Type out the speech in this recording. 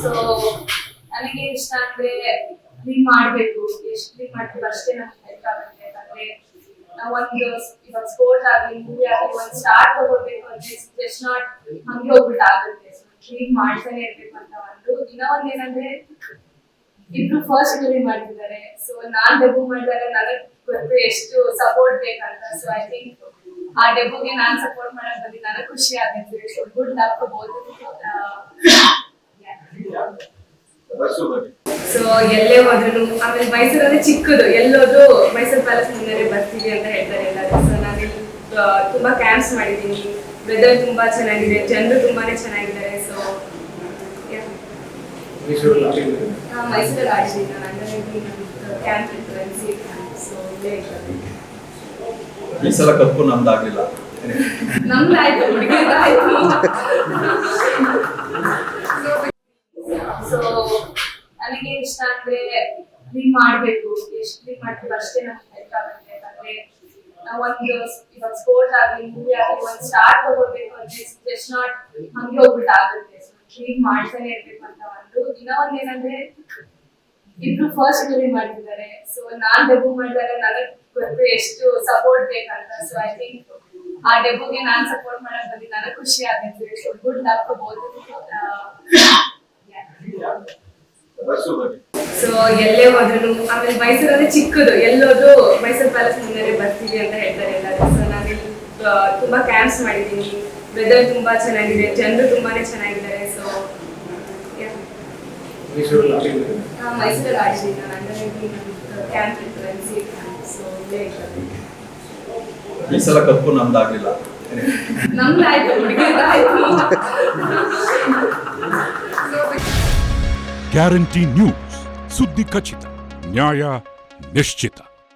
So ನನಗೆ ಇಷ್ಟ ಅಂದ್ರೆ ಕ್ಲೀನ್ ಮಾಡ್ಬೇಕು, ಎಷ್ಟು ಕ್ಲೀನ್ ಮಾಡ್ತೀವಿ ಅಷ್ಟೇ ನಮ್ಗೆ ಹೆಲ್ಪ್ ಆಗುತ್ತೆ. ಯಾಕಂದ್ರೆ ನಾವೊಂದು ಇವಾಗ ಸ್ಪೋರ್ಟ್ ಆಗ್ಲಿ ಮೂವಿ ಆಗ್ಲಿ ಒಂದು ಸ್ಟಾರ್ಟ್ ತಗೋಬೇಕು ಅಂದ್ರೆ ಜಸ್ಟ್ ನಾಟ್ ಹಂಗೆ ಹೋಗ್ಬಿಟ್ಟು ಆಗುತ್ತೆ. ಕ್ಲೀನ್ ಮಾಡ್ತಾನೆ ಇರ್ಬೇಕು ಅಂತ ಒಂದು. ಇನ್ನ ಒಂದ್ ಏನಂದ್ರೆ ಇಬ್ರು ಫಸ್ಟ್ ಮೂವಿ ಮಾಡ್ತಿದ್ದಾರೆ. ಸೊ ನಾನ್ ಡೆಬ್ಯೂ ಮಾಡಿದಾಗ ನನಗೆ ಗೊತ್ತು ಎಷ್ಟು ಸಪೋರ್ಟ್ ಬೇಕಂತ. ಸೊ ಐ ಥಿಂಕ್ ಆ ಡೆಬ್ಯೂಗೆ ನಾನ್ ಸಪೋರ್ಟ್ ಮಾಡಕ್ ಬಂದು ನನಗೆ ಖುಷಿ ಆಗುತ್ತೆ. So good luck both. So ಎಲ್ಲೇ ಹೋದ್ರು ಆಮೇಲೆ ಮೈಸೂರಲ್ಲಿ ಚಿಕ್ಕದು ಎಲ್ಲೋದು ಮೈಸೂರು ಪ್ಯಾಲೇಸ್ ಮುಂದೆ ಬರ್ತೀವಿ ಅಂತ ಹೇಳ್ತಾರೆ ಎಲ್ಲರೂ. ಸೊ ನಾನಿಲ್ಲಿ ತುಂಬಾ ಕ್ಯಾಂಪ್ಸ್ ಮಾಡಿದ್ದೀನಿ. ವೆದರ್ ತುಂಬಾ ಚೆನ್ನಾಗಿದೆ, ಜನರು ತುಂಬಾನೇ ಚೆನ್ನಾಗಿದ್ದಾರೆ. ಸೊ ಮೈಸೂರಲ್ಲಿ ಆಡಿದ್ದೀನಿ ನಾನು ಕ್ಯಾಂಪ್ ಇನ್ಫ್ಲುಯೆನ್ಸಿ. ಸೊ ಇಲ್ಲೇ ಇದ್ದಾರೆ. ಈ ಸಲ ಕಪ್ಪು ನಮ್ದಾಗ್ಲಿಲ್ಲ, ನಮ್ದಾಯ್ತು, ಹುಡುಗಿದಾಯ್ತು. ಸೊ ನನಗೆ ಇಷ್ಟ ಅಂದ್ರೆ ಕ್ಲೀನ್ ಮಾಡ್ಬೇಕು, ಎಷ್ಟು ಕ್ಲೀನ್ ಮಾಡ್ತೀವಿ ಅಷ್ಟೇ ನಮ್ಗೆ ಹೆಲ್ಪ್ ಆಗುತ್ತೆ. ಯಾಕಂದ್ರೆ ನಾವೊಂದು ಇವಾಗ ಸ್ಪೋರ್ಟ್ ಆಗ್ಲಿ ಮೂವಿ ಆಗ್ಲಿ ಒಂದು ಸ್ಟಾರ್ಟ್ ತಗೋಬೇಕು ಅಂದ್ರೆ ಜಸ್ಟ್ ನಾಟ್ ಹಂಗೆ ಹೋಗ್ಬಿಟ್ಟು ಆಗುತ್ತೆ. ಕ್ಲೀನ್ ಮಾಡ್ತಾನೆ ಇರ್ಬೇಕು ಅಂತ ಒಂದು. ಇನ್ನ ಒಂದ್ ಏನಂದ್ರೆ ಇಬ್ರು ಫಸ್ಟ್ ಮೂವಿ ಮಾಡ್ತಿದ್ದಾರೆ. ಸೊ ನಾನ್ ಡೆಬ್ಯೂ ಮಾಡಿದಾಗ ನನಗೆ ಗೊತ್ತು ಎಷ್ಟು ಸಪೋರ್ಟ್ ಬೇಕಂತ. ಸೊ ಐ ಥಿಂಕ್ ಆ ಡೆಬ್ಯೂಗೆ ನಾನ್ ಸಪೋರ್ಟ್ ಮಾಡಕ್ ಬಂದು ನನಗೆ ಖುಷಿ ಆಗುತ್ತೆ. So good luck both. So ಎಲ್ಲೇ ಹೋದ್ರು ಆಮೇಲೆ ಮೈಸೂರಲ್ಲಿ ಚಿಕ್ಕದು ಎಲ್ಲೋದು ಮೈಸೂರು ಪ್ಯಾಲೇಸ್ ಮುಂದೆ ಬರ್ತೀವಿ ಅಂತ ಹೇಳ್ತಾರೆ ಎಲ್ಲರೂ. ಸೊ ನಾನಿಲ್ಲಿ ತುಂಬಾ ಕ್ಯಾಂಪ್ಸ್ ಮಾಡಿದ್ದೀನಿ. ವೆದರ್ ತುಂಬಾ ಚೆನ್ನಾಗಿದೆ, ಜನರು ತುಂಬಾನೇ ಚೆನ್ನಾಗಿದ್ದಾರೆ. ಸೊ ಮೈಸೂರಲ್ಲಿ ಆಡಿದ್ದೀನಿ ನಾನು ಕ್ಯಾಂಪ್ ಇನ್ಫ್ಲುಯೆನ್ಸಿ. ಸೊ ಇಲ್ಲೇ ಇದ್ದಾರೆ. ಈ ಸಲ ಕಪ್ಪು ನಮ್ದಾಗ್ಲಿಲ್ಲ, ನಮ್ದಾಯ್ತು, ಹುಡುಗಿದಾಯ್ತು. ಗ್ಯಾರಂಟಿ ನ್ಯೂಸ್, ಸುದ್ದಿ ಖಚಿತ, ನ್ಯಾಯ ನಿಶ್ಚಿತ.